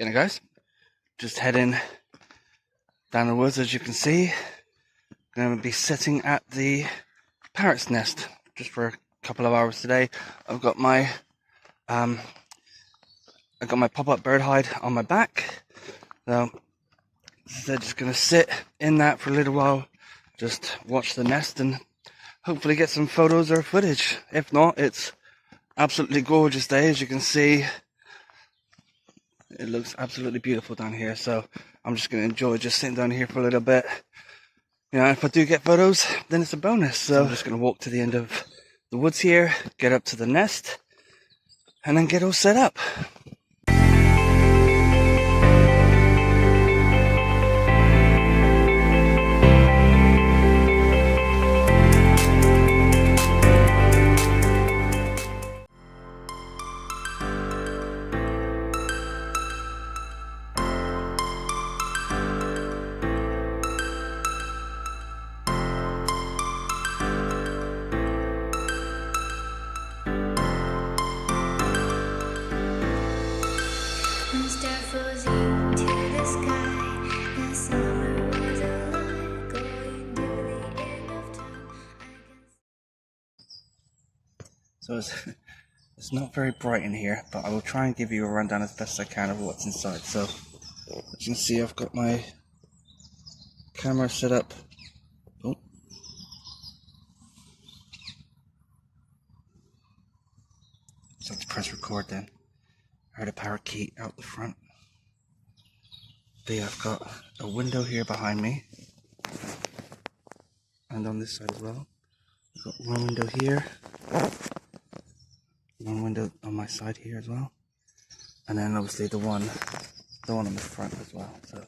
G'day guys, just heading down the woods. As you can see, going to be sitting at the parrot's nest just for a couple of hours today. I've got my pop-up bird hide on my back, so they're just going to sit in that for a little while, just watch the nest and hopefully get some photos or footage. If not, it's absolutely gorgeous day. As you can see, it looks absolutely beautiful down here, so I'm just going to enjoy just sitting down here for a little bit. You know, if I do get photos, then it's a bonus. So I'm just going to walk to the end of the woods here, get up to the nest, and then get all set up. So it's not very bright in here, but I will try and give you a rundown as best I can of what's inside. So as you can see, I've got my camera set up. Oh. So let's press record then. I heard a parakeet out the front. There, I've got a window here behind me, and on this side as well. I've got one window here, one window on my side here as well, and then obviously the one on the front as well. So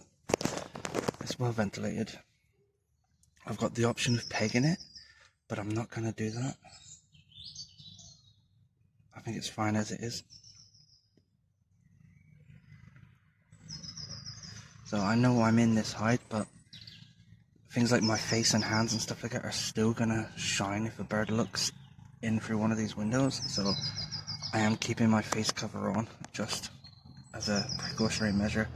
it's well ventilated. I've got the option of pegging it, but I'm not going to do that. I think it's fine as it is. So I know I'm in this hide, but things like my face and hands and stuff like that are still gonna shine if a bird looks in through one of these windows. So I am keeping my face cover on just as a precautionary measure.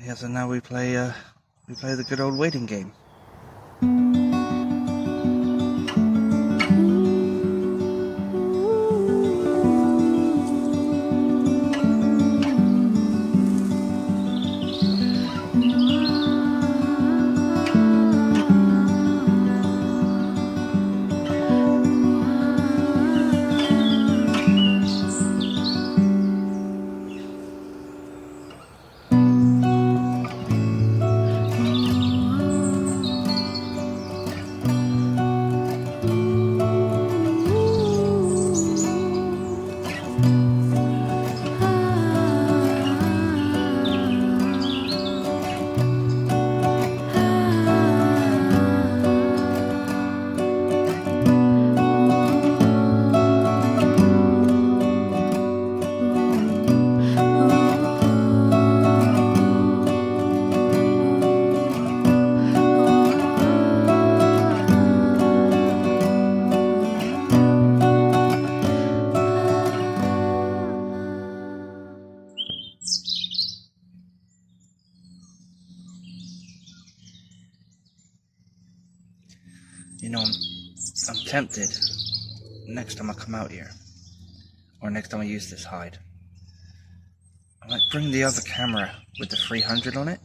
Yeah, so now we play the good old waiting game. You know, I'm tempted next time I come out here, or next time I use this hide, I might bring the other camera with the 300 on it,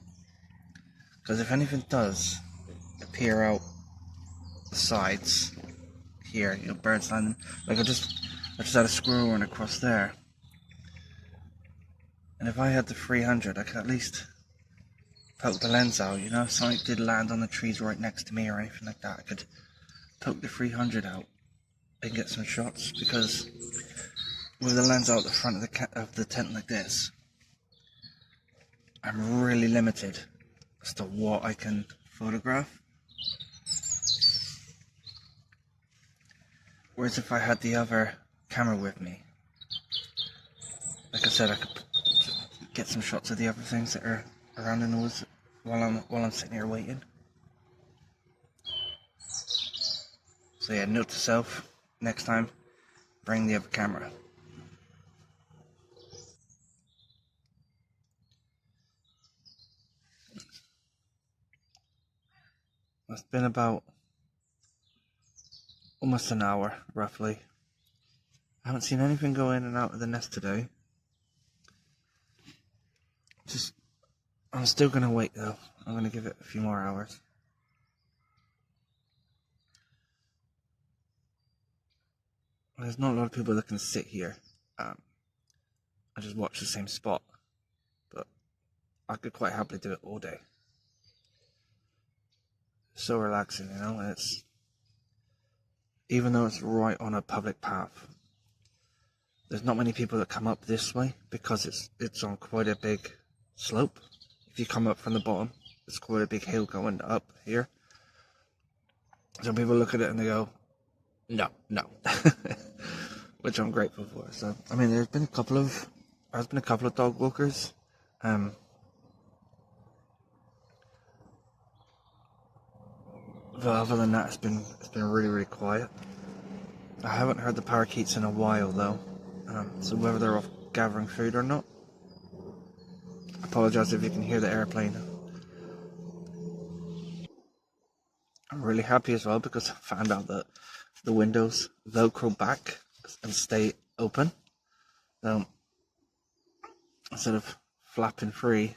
because if anything does appear out the sides here, you know, birds landing, like I just had a squirrel run across there, and if I had the 300, I could at least poke the lens out, you know, if something did land on the trees right next to me or anything like that, I could poke the 300 out and get some shots, because with the lens out the front of the tent like this, I'm really limited as to what I can photograph. Whereas if I had the other camera with me, like I said, I could get some shots of the other things that are around in the woods while I'm sitting here waiting. So yeah, note to self, next time, bring the other camera. It's been about almost an hour, roughly. I haven't seen anything go in and out of the nest today. I'm still going to wait though. I'm going to give it a few more hours. There's not a lot of people that can sit here. I just watch the same spot. But I could quite happily do it all day. So relaxing, you know, and it's, even though it's right on a public path, there's not many people that come up this way because it's on quite a big slope. If you come up from the bottom, it's quite a big hill going up here. Some people look at it and they go, no, which I'm grateful for. So, I mean, there's been a couple of dog walkers. But other than that, it's been really, really quiet. I haven't heard the parakeets in a while though. So whether they're off gathering food or not, I apologise if you can hear the airplane. I'm really happy as well because I found out that the windows velcro back and stay open. Instead of flapping free,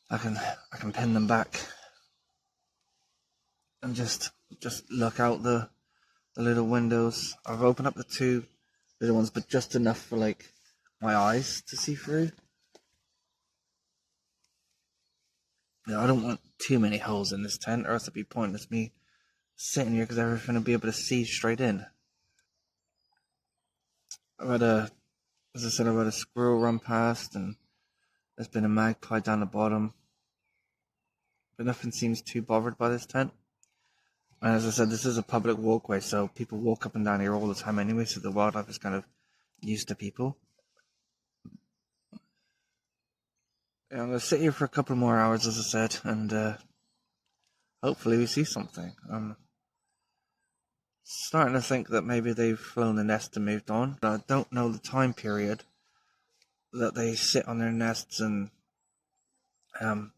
I can pin them back and just look out the little windows. I've opened up the two little ones, but just enough for like my eyes to see through. You know, I don't want too many holes in this tent, or else it'd be pointless me sitting here because everything will be able to see straight in. As I said, I've had a squirrel run past, and there's been a magpie down the bottom, but nothing seems too bothered by this tent. And as I said, this is a public walkway, so people walk up and down here all the time anyway, so the wildlife is kind of used to people. Yeah, I'm going to sit here for a couple more hours, as I said, and hopefully we see something. I'm starting to think that maybe they've flown the nest and moved on. I don't know the time period that they sit on their nests and, you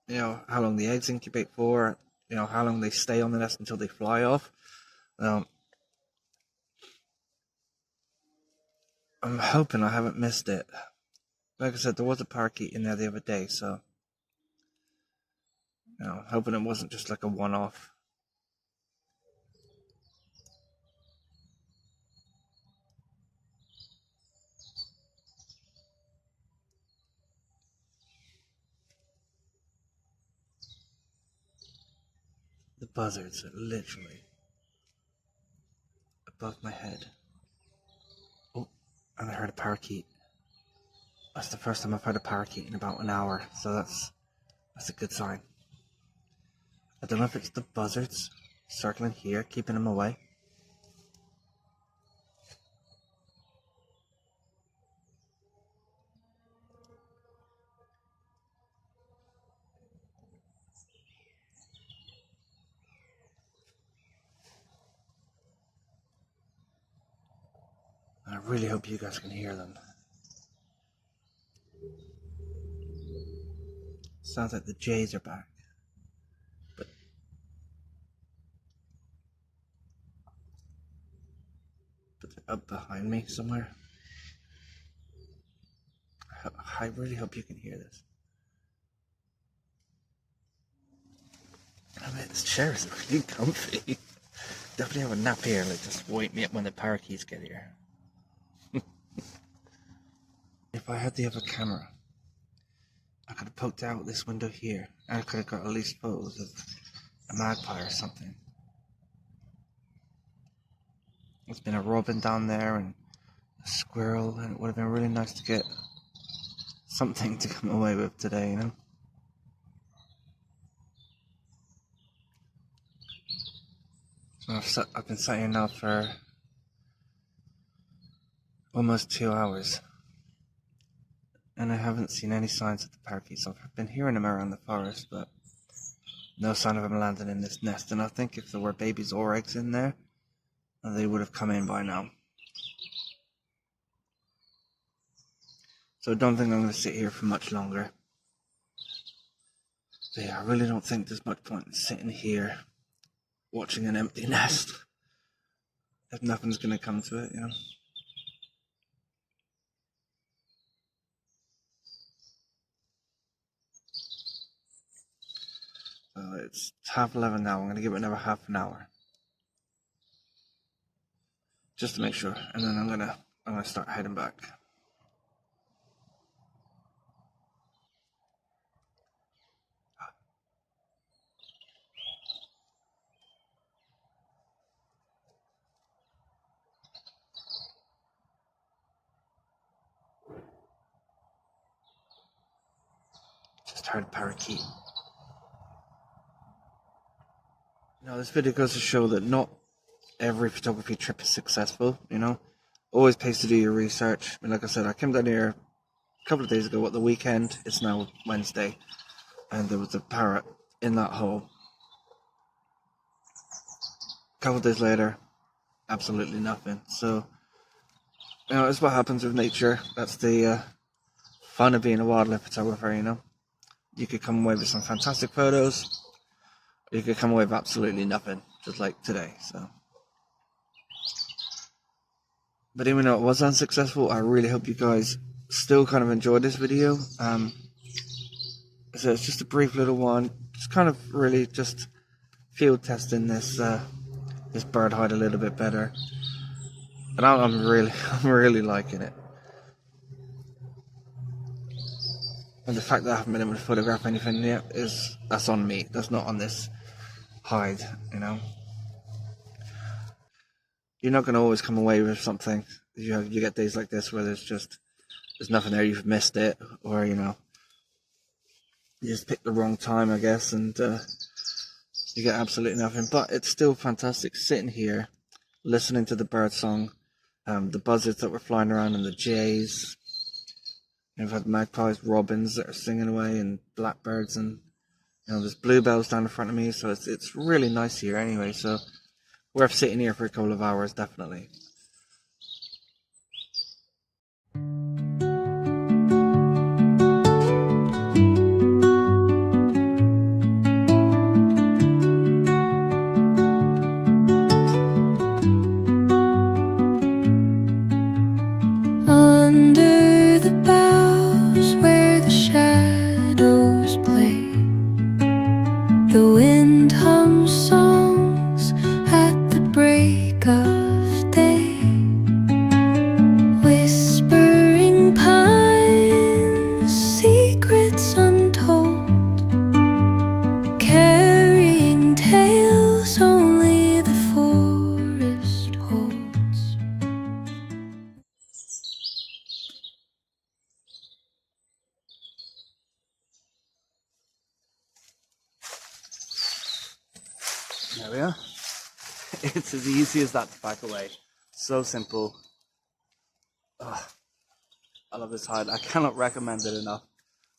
know, how long the eggs incubate for, you know, how long they stay on the nest until they fly off. I'm hoping I haven't missed it. Like I said, there was a parakeet in there the other day, so, you know, hoping it wasn't just like a one-off. The buzzards are literally above my head. Oh, and I heard a parakeet. That's the first time I've heard a parakeet in about an hour, so that's a good sign. I don't know if it's the buzzards circling here, keeping them away. I really hope you guys can hear them. Sounds like the jays are back. But they're up behind me somewhere. I really hope you can hear this. I mean, this chair is really comfy. Definitely have a nap here, like just wake me up when the parakeets get here. If I had the other camera, I could have poked out this window here, and I could have got at least photos of a magpie or something. There's been a robin down there and a squirrel, and it would have been really nice to get something to come away with today, you know? So I've been sat here now for almost 2 hours, and I haven't seen any signs of the parakeets. I've been hearing them around the forest, but no sign of them landing in this nest. And I think if there were babies or eggs in there, and they would have come in by now. So I don't think I'm going to sit here for much longer. But yeah, I really don't think there's much point in sitting here watching an empty nest if nothing's going to come to it, you know. So it's 11:30 now. I'm going to give it another half an hour just to make sure, and then I'm gonna start heading back. Just heard a parakeet. You know, this video goes to show that not every photography trip is successful, you know. Always pays to do your research. I mean, like I said, I came down here a couple of days ago, the weekend, it's now Wednesday, and there was a parrot in that hole. A couple of days later, absolutely nothing. So, you know, it's what happens with nature. That's the fun of being a wildlife photographer, you know. You could come away with some fantastic photos, or you could come away with absolutely nothing, just like today, so. But even though it was unsuccessful, I really hope you guys still kind of enjoyed this video. So it's just a brief little one, just kind of really just field testing this this bird hide a little bit better, and I'm really liking it. And the fact that I haven't been able to photograph anything yet that's on me. That's not on this hide, you know. You're not going to always come away with something. You get days like this where there's nothing there, you've missed it, or you know, you just picked the wrong time, I guess, and you get absolutely nothing. But it's still fantastic sitting here, listening to the bird song, the buzzards that were flying around, and the jays. We've had magpies, robins that are singing away, and blackbirds, and you know, there's bluebells down in front of me. So it's really nice here anyway. So worth sitting here for a couple of hours, definitely. Under the boughs where the shadows play, the wind hums songs at the break of day, whispering pines, secrets untold, carrying tales only the forest holds. There we are. It's as easy as that to pack away. So simple. Ugh. I love this hide. I cannot recommend it enough.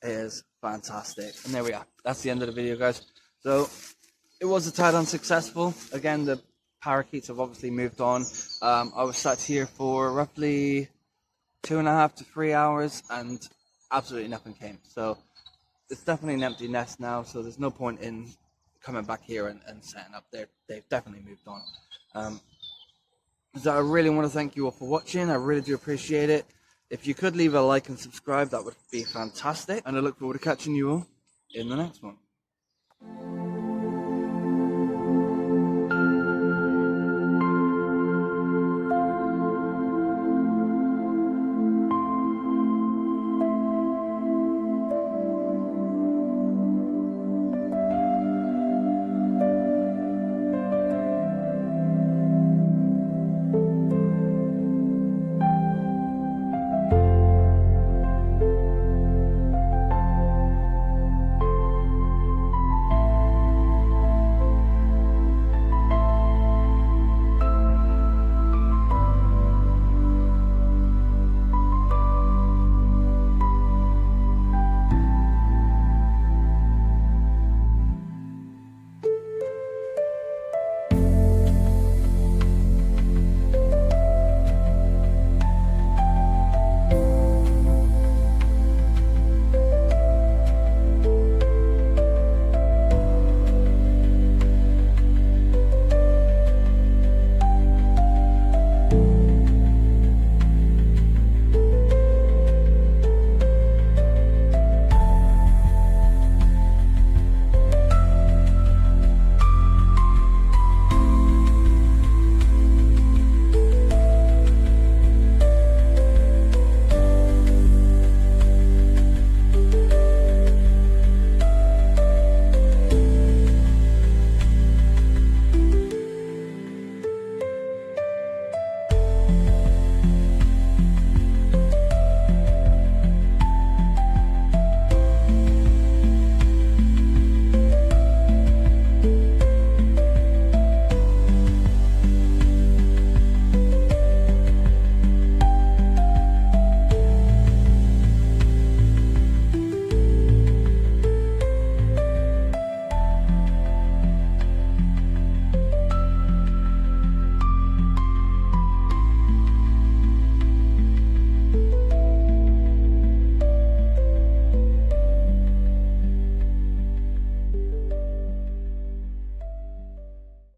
It is fantastic. And there we are. That's the end of the video, guys. So it was a tad unsuccessful. Again, the parakeets have obviously moved on. I was sat here for roughly 2.5 to 3 hours and absolutely nothing came. So it's definitely an empty nest now. So there's no point in coming back here and setting up there. They've definitely moved on. So I really want to thank you all for watching. I really do appreciate it. If you could leave a like and subscribe, that would be fantastic. And I look forward to catching you all in the next one.